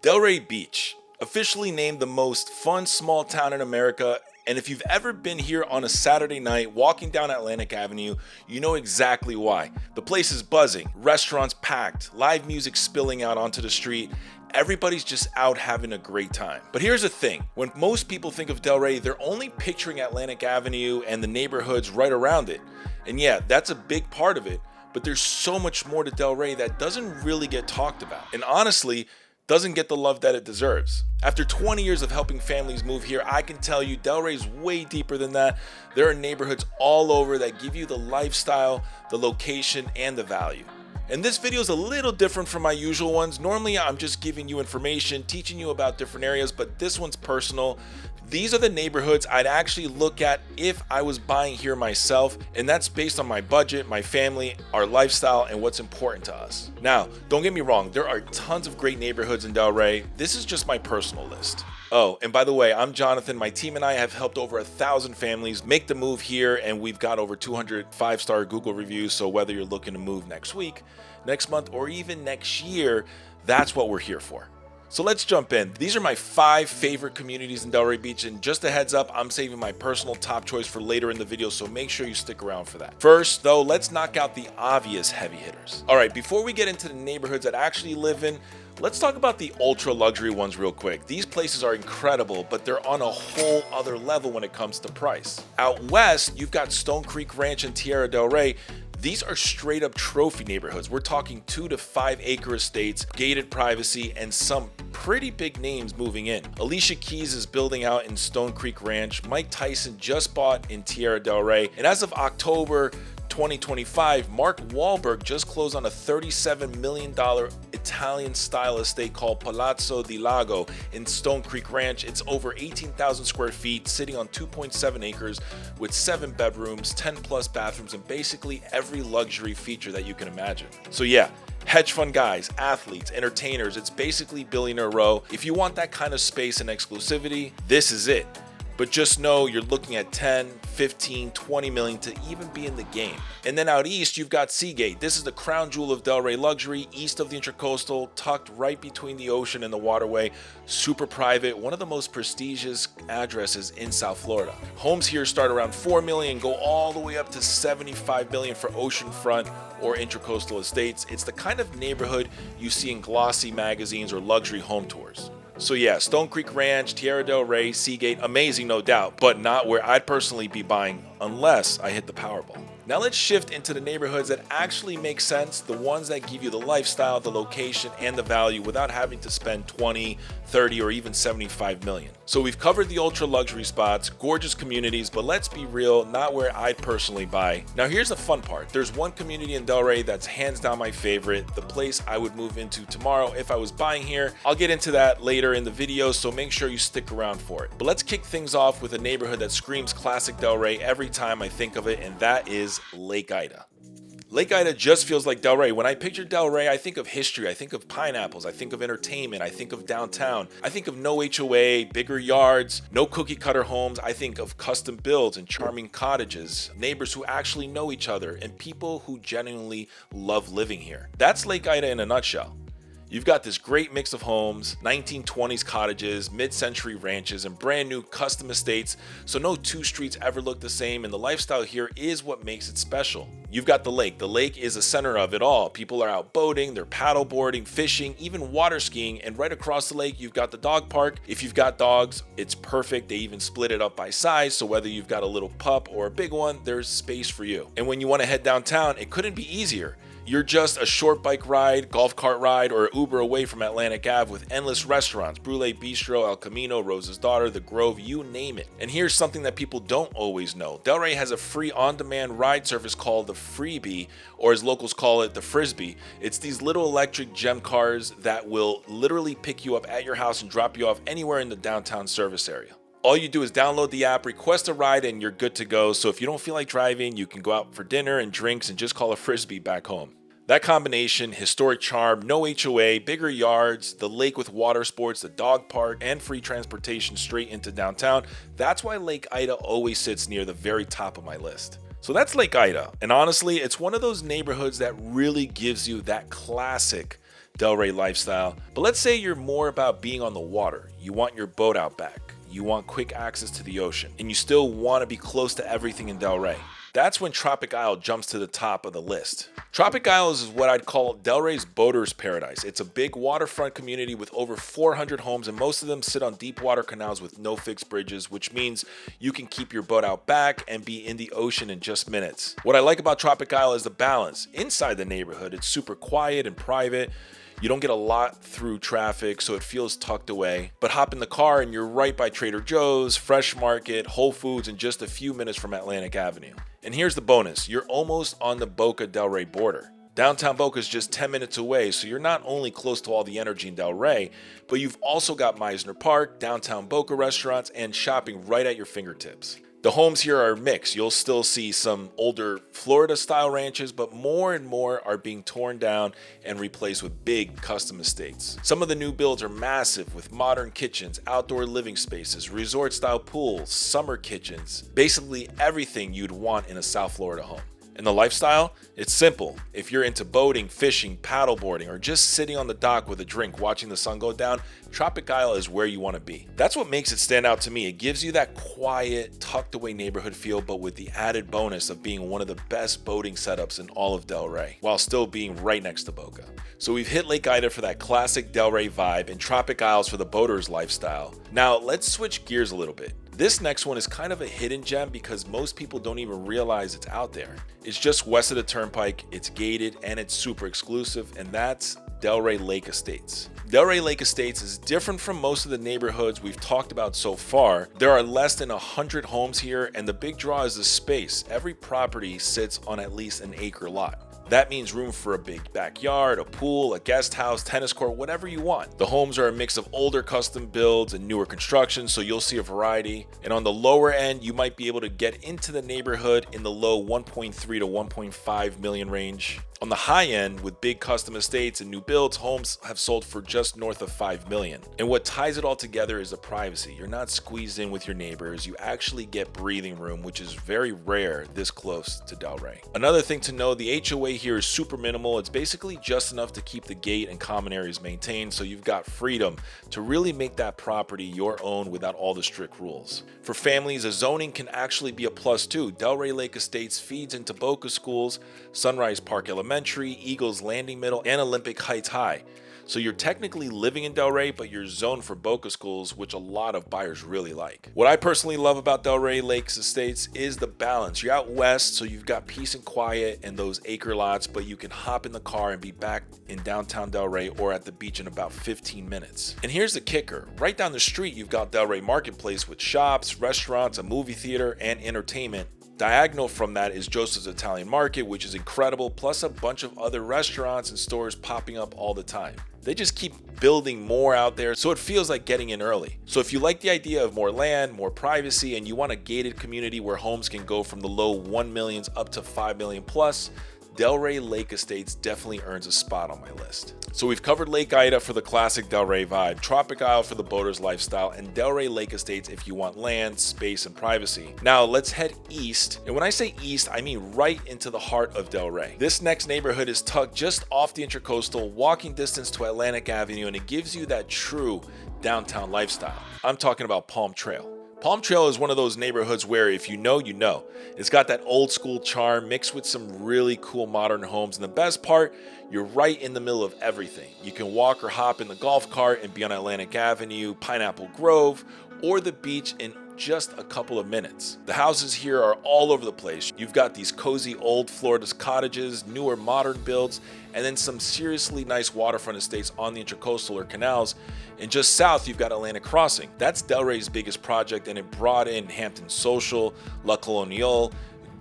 Delray Beach, officially named the most fun small town in America, and if you've ever been here on a Saturday night walking down Atlantic Avenue, you know exactly why. The place is buzzing, restaurants packed, live music spilling out onto the street. Everybody's just out having a great time. But here's the thing, when most people think of Delray, they're only picturing Atlantic Avenue and the neighborhoods right around it. And yeah, that's a big part of it, but there's so much more to Delray that doesn't really get talked about. And honestly, doesn't get the love that it deserves. After 20 years of helping families move here, I can tell you Delray's way deeper than that. There are neighborhoods all over that give you the lifestyle, the location, and the value. And this video is a little different from my usual ones. Normally I'm just giving you information, teaching you about different areas, but this one's personal. These are the neighborhoods I'd actually look at if I was buying here myself, and that's based on my budget, my family, our lifestyle, and what's important to us. Now, don't get me wrong, there are tons of great neighborhoods in Delray. This is just my personal list. Oh, and by the way, I'm Jonathan. My team and I have helped over 1,000 families make the move here, and we've got over 200 5-star Google reviews, so whether you're looking to move next week, next month, or even next year, that's what we're here for. So let's jump in. These are my 5 favorite communities in Delray Beach, and just a heads up, I'm saving my personal top choice for later in the video, so make sure you stick around for that. First, though, let's knock out the obvious heavy hitters. All right, before we get into the neighborhoods that I actually live in, let's talk about the ultra luxury ones real quick. These places are incredible, but they're on a whole other level when it comes to price. Out west, you've got Stone Creek Ranch and Tierra del Rey. These are straight up trophy neighborhoods. We're talking 2 to 5 acre estates, gated privacy, and some pretty big names moving in. Alicia Keys is building out in Stone Creek Ranch. Mike Tyson just bought in Tierra del Rey. And as of October 2025, Mark Wahlberg just closed on a $37 million Italian-style estate called Palazzo di Lago in Stone Creek Ranch. It's over 18,000 square feet, sitting on 2.7 acres with 7 bedrooms, 10 plus bathrooms, and basically every luxury feature that you can imagine. So yeah, hedge fund guys, athletes, entertainers, it's basically billionaire row. If you want that kind of space and exclusivity, this is it. But just know you're looking at 10, 15, 20 million to even be in the game. And then out east, you've got Seagate. This is the crown jewel of Delray luxury, east of the Intracoastal, tucked right between the ocean and the waterway. Super private, one of the most prestigious addresses in South Florida. Homes here start around 4 million, go all the way up to 75 million for oceanfront or intracoastal estates. It's the kind of neighborhood you see in glossy magazines or luxury home tours. So yeah, Stone Creek Ranch, Tierra del Rey, Seagate, amazing no doubt, but not where I'd personally be buying unless I hit the Powerball. Now let's shift into the neighborhoods that actually make sense, the ones that give you the lifestyle, the location, and the value without having to spend 20, 30, or even 75 million. So we've covered the ultra luxury spots, gorgeous communities, but let's be real, not where I'd personally buy. Now here's the fun part. There's one community in Delray that's hands down my favorite, the place I would move into tomorrow if I was buying here. I'll get into that later in the video, so make sure you stick around for it. But let's kick things off with a neighborhood that screams classic Delray every time I think of it, and that is Lake Ida. Lake Ida just feels like Delray. When I picture Delray, I think of history, I think of pineapples, I think of entertainment, I think of downtown, I think of no HOA, bigger yards, no cookie cutter homes. I think of custom builds and charming cottages, neighbors who actually know each other, and people who genuinely love living here. That's Lake Ida in a nutshell. You've got this great mix of homes, 1920s cottages, mid-century ranches, and brand new custom estates, so no 2 streets ever look the same, and the lifestyle here is what makes it special. You've got the lake. The lake is the center of it all. People are out boating, they're paddle boarding, fishing, even water skiing, and right across the lake, you've got the dog park. If you've got dogs, it's perfect. They even split it up by size, so whether you've got a little pup or a big one, there's space for you. And when you want to head downtown, it couldn't be easier. You're just a short bike ride, golf cart ride, or Uber away from Atlantic Ave with endless restaurants, Brule Bistro, El Camino, Rose's Daughter, The Grove, you name it. And here's something that people don't always know. Delray has a free on-demand ride service called the Freebie, or as locals call it, the Frisbee. It's these little electric gem cars that will literally pick you up at your house and drop you off anywhere in the downtown service area. All you do is download the app, request a ride, and you're good to go. So if you don't feel like driving, you can go out for dinner and drinks and just call a Frisbee back home. That combination, historic charm, no HOA, bigger yards, the lake with water sports, the dog park, and free transportation straight into downtown, that's why Lake Ida always sits near the very top of my list. So that's Lake Ida, and honestly, it's one of those neighborhoods that really gives you that classic Delray lifestyle. But let's say you're more about being on the water. You want your boat out back. You want quick access to the ocean, and you still want to be close to everything in Delray. That's when Tropic Isle jumps to the top of the list. Tropic Isle is what I'd call Delray's boater's paradise. It's a big waterfront community with over 400 homes, and most of them sit on deep water canals with no fixed bridges, which means you can keep your boat out back and be in the ocean in just minutes. What I like about Tropic Isle is the balance. Inside the neighborhood, it's super quiet and private. You don't get a lot through traffic, so it feels tucked away. But hop in the car and you're right by Trader Joe's, Fresh Market, Whole Foods, in just a few minutes from Atlantic Avenue. And here's the bonus, you're almost on the Boca Delray border. Downtown Boca is just 10 minutes away, so you're not only close to all the energy in Delray, but you've also got Meisner Park, downtown Boca restaurants, and shopping right at your fingertips. The homes here are mixed. You'll still see some older Florida-style ranches, but more and more are being torn down and replaced with big custom estates. Some of the new builds are massive with modern kitchens, outdoor living spaces, resort-style pools, summer kitchens, basically everything you'd want in a South Florida home. And the lifestyle? It's simple. If you're into boating, fishing, paddleboarding, or just sitting on the dock with a drink watching the sun go down, Tropic Isle is where you want to be. That's what makes it stand out to me. It gives you that quiet, tucked away neighborhood feel, but with the added bonus of being one of the best boating setups in all of Delray, while still being right next to Boca. So we've hit Lake Ida for that classic Delray vibe and Tropic Isles for the boater's lifestyle. Now let's switch gears a little bit. This next one is kind of a hidden gem because most people don't even realize it's out there. It's just west of the turnpike, it's gated, and it's super exclusive, and that's Delray Lake Estates. Delray Lake Estates is different from most of the neighborhoods we've talked about so far. There are less than 100 homes here, and the big draw is the space. Every property sits on at least an acre lot. That means room for a big backyard, a pool, a guest house, tennis court, whatever you want. The homes are a mix of older custom builds and newer construction, so you'll see a variety. And on the lower end, you might be able to get into the neighborhood in the low 1.3 to 1.5 million range. On the high end, with big custom estates and new builds, homes have sold for just north of 5 million. And what ties it all together is the privacy. You're not squeezed in with your neighbors. You actually get breathing room, which is very rare this close to Delray. Another thing to know, the HOA here is super minimal. It's basically just enough to keep the gate and common areas maintained, so you've got freedom to really make that property your own without all the strict rules. For families, the zoning can actually be a plus too. Delray Lake Estates feeds into Boca schools, Sunrise Park Elementary, Eagles Landing Middle, and Olympic Heights High. So you're technically living in Delray, but you're zoned for Boca schools, which a lot of buyers really like. What I personally love about Delray Lake Estates is the balance. You're out west, so you've got peace and quiet and those acre lots, but you can hop in the car and be back in downtown Delray or at the beach in about 15 minutes. And here's the kicker. Right down the street, you've got Delray Marketplace with shops, restaurants, a movie theater, and entertainment. Diagonal from that is Joseph's Italian Market, which is incredible, plus a bunch of other restaurants and stores popping up all the time. They just keep building more out there, so it feels like getting in early. So if you like the idea of more land, more privacy, and you want a gated community where homes can go from the low 1 millions up to 5 million plus, Delray Lake Estates definitely earns a spot on my list. So we've covered Lake Ida for the classic Delray vibe, Tropic Isle for the boater's lifestyle, and Delray Lake Estates if you want land, space, and privacy. Now let's head east, and when I say east, I mean right into the heart of Delray. This next neighborhood is tucked just off the Intracoastal, walking distance to Atlantic Avenue, and it gives you that true downtown lifestyle. I'm talking about Palm Trail. Palm Trail is one of those neighborhoods where if you know, you know. It's got that old school charm mixed with some really cool modern homes. And the best part, you're right in the middle of everything. You can walk or hop in the golf cart and be on Atlantic Avenue, Pineapple Grove, or the beach in just a couple of minutes. The houses here are all over the place. You've got these cozy old Florida cottages, newer modern builds, and then some seriously nice waterfront estates on the Intracoastal or canals. And just south, you've got Atlantic Crossing. That's Delray's biggest project, and it brought in Hampton Social, La Colonial,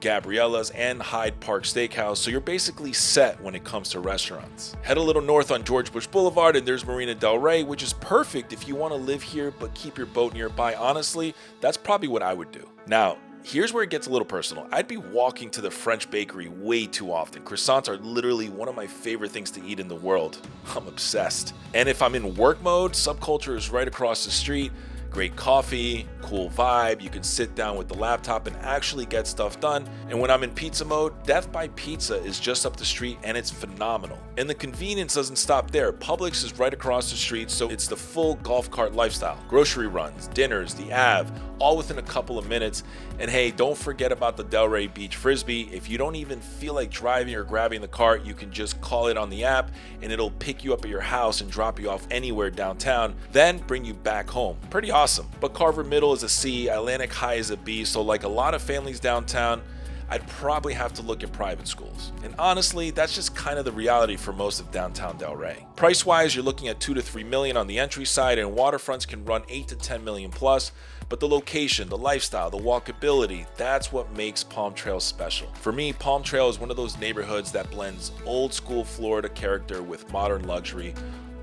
Gabriella's, and Hyde Park Steakhouse, so you're basically set when it comes to restaurants. Head a little north on George Bush Boulevard and there's Marina Delray, which is perfect if you want to live here but keep your boat nearby. Honestly, that's probably what I would do. Now, here's where it gets a little personal. I'd be walking to the French bakery way too often. Croissants are literally one of my favorite things to eat in the world. I'm obsessed. And if I'm in work mode, Subculture is right across the street. Great coffee, cool vibe, you can sit down with the laptop and actually get stuff done. And when I'm in pizza mode, Death by Pizza is just up the street and it's phenomenal. And the convenience doesn't stop there. Publix is right across the street, so it's the full golf cart lifestyle. Grocery runs, dinners, the Ave, all within a couple of minutes. And hey, don't forget about the Delray Beach Frisbee. If you don't even feel like driving or grabbing the cart, you can just call it on the app and it'll pick you up at your house and drop you off anywhere downtown, then bring you back home. Pretty awesome. But Carver Middle is a C, Atlantic High is a B, so like a lot of families downtown, I'd probably have to look at private schools. And honestly, that's just kind of the reality for most of downtown Delray. Price-wise, you're looking at $2 to $3 million on the entry side, and waterfronts can run $8 to $10 million plus. But the location, the lifestyle, the walkability, that's what makes Palm Trail special. For me, Palm Trail is one of those neighborhoods that blends old school Florida character with modern luxury,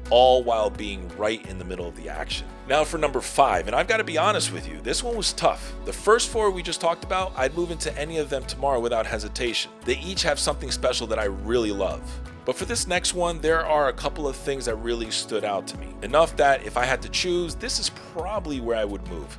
all while being right in the middle of the action. Now for number 5, and I've got to be honest with you, this one was tough. The first 4 we just talked about, I'd move into any of them tomorrow without hesitation. They each have something special that I really love. But for this next one, there are a couple of things that really stood out to me. Enough that if I had to choose, this is probably where I would move.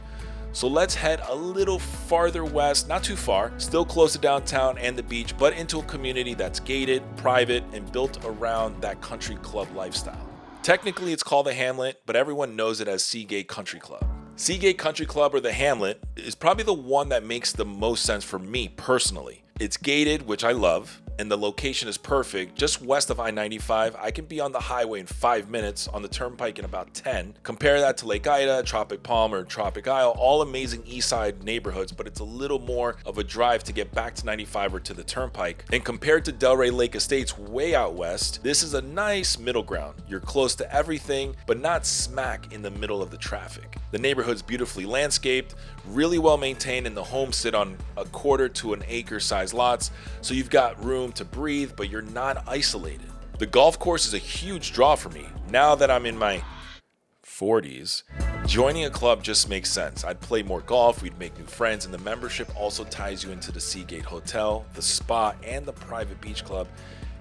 So let's head a little farther west, not too far, still close to downtown and the beach, but into a community that's gated, private, and built around that country club lifestyle. Technically, it's called the Hamlet, but everyone knows it as Seagate Country Club. Seagate Country Club, or the Hamlet, is probably the one that makes the most sense for me personally. It's gated, which I love, and the location is perfect. Just west of I-95, I can be on the highway in 5 minutes, on the turnpike in about 10. Compare that to Lake Ida, Tropic Palm, or Tropic Isle, all amazing east side neighborhoods, but it's a little more of a drive to get back to 95 or to the turnpike. And compared to Delray Lake Estates way out west, this is a nice middle ground. You're close to everything, but not smack in the middle of the traffic. The neighborhood's beautifully landscaped, really well maintained, and the homes sit on a quarter to an acre size lots, so you've got room to breathe, but you're not isolated. The golf course is a huge draw for me. Now that I'm in my 40s, joining a club just makes sense. I'd play more golf, we'd make new friends, and the membership also ties you into the Seagate Hotel, the spa, and the private beach club.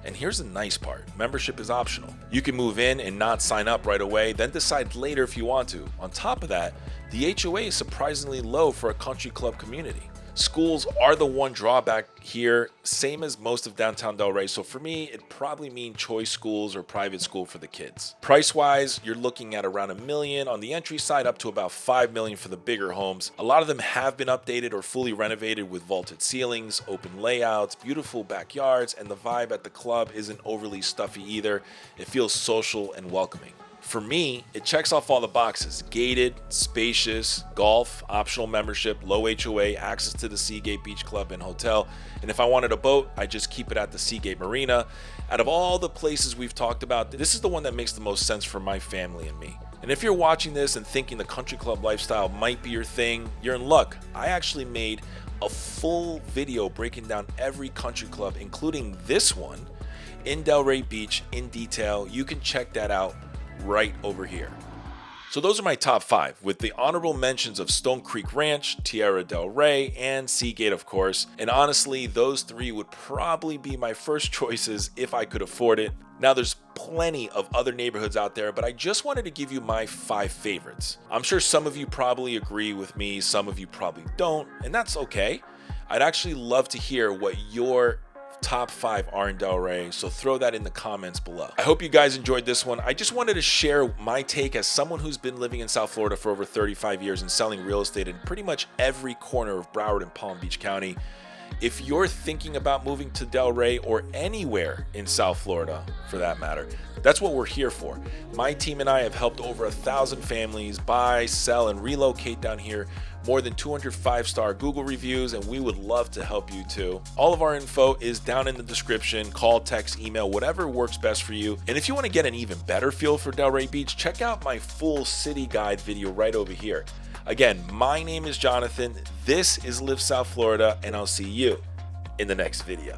And here's the nice part, membership is optional. You can move in and not sign up right away, then decide later if you want to. On top of that, the HOA is surprisingly low for a country club community. Schools are the one drawback here, same as most of downtown Delray, so for me, it'd probably mean choice schools or private school for the kids. Price-wise, you're looking at around $1 million on the entry side, up to about $5 million for the bigger homes. A lot of them have been updated or fully renovated with vaulted ceilings, open layouts, beautiful backyards, and the vibe at the club isn't overly stuffy either. It feels social and welcoming. For me, it checks off all the boxes: gated, spacious, golf, optional membership, low HOA, access to the Seagate Beach Club and Hotel. And if I wanted a boat, I just keep it at the Seagate Marina. Out of all the places we've talked about, this is the one that makes the most sense for my family and me. And if you're watching this and thinking the country club lifestyle might be your thing, you're in luck. I actually made a full video breaking down every country club, including this one, in Delray Beach in detail. You can check that out right over here. So those are my top 5, with the honorable mentions of Stone Creek Ranch, Tierra del Rey, and Seagate, of course. And honestly, those 3 would probably be my first choices if I could afford it. Now, there's plenty of other neighborhoods out there, but I just wanted to give you my 5 favorites. I'm sure some of you probably agree with me, some of you probably don't, and that's okay. I'd actually love to hear what your top 5 are in Delray, so throw that in the comments below. I hope you guys enjoyed this one. I just wanted to share my take as someone who's been living in South Florida for over 35 years and selling real estate in pretty much every corner of Broward and Palm Beach County. If you're thinking about moving to Delray or anywhere in South Florida for that matter, that's what we're here for. My team and I have helped over 1,000 families buy, sell, and relocate down here. More than 200 5-star Google reviews, and we would love to help you too. All of our info is down in the description. Call, text, email, whatever works best for you. And if you want to get an even better feel for Delray Beach, check out my full city guide video right over here. Again, my name is Jonathan. This is Live South Florida, and I'll see you in the next video.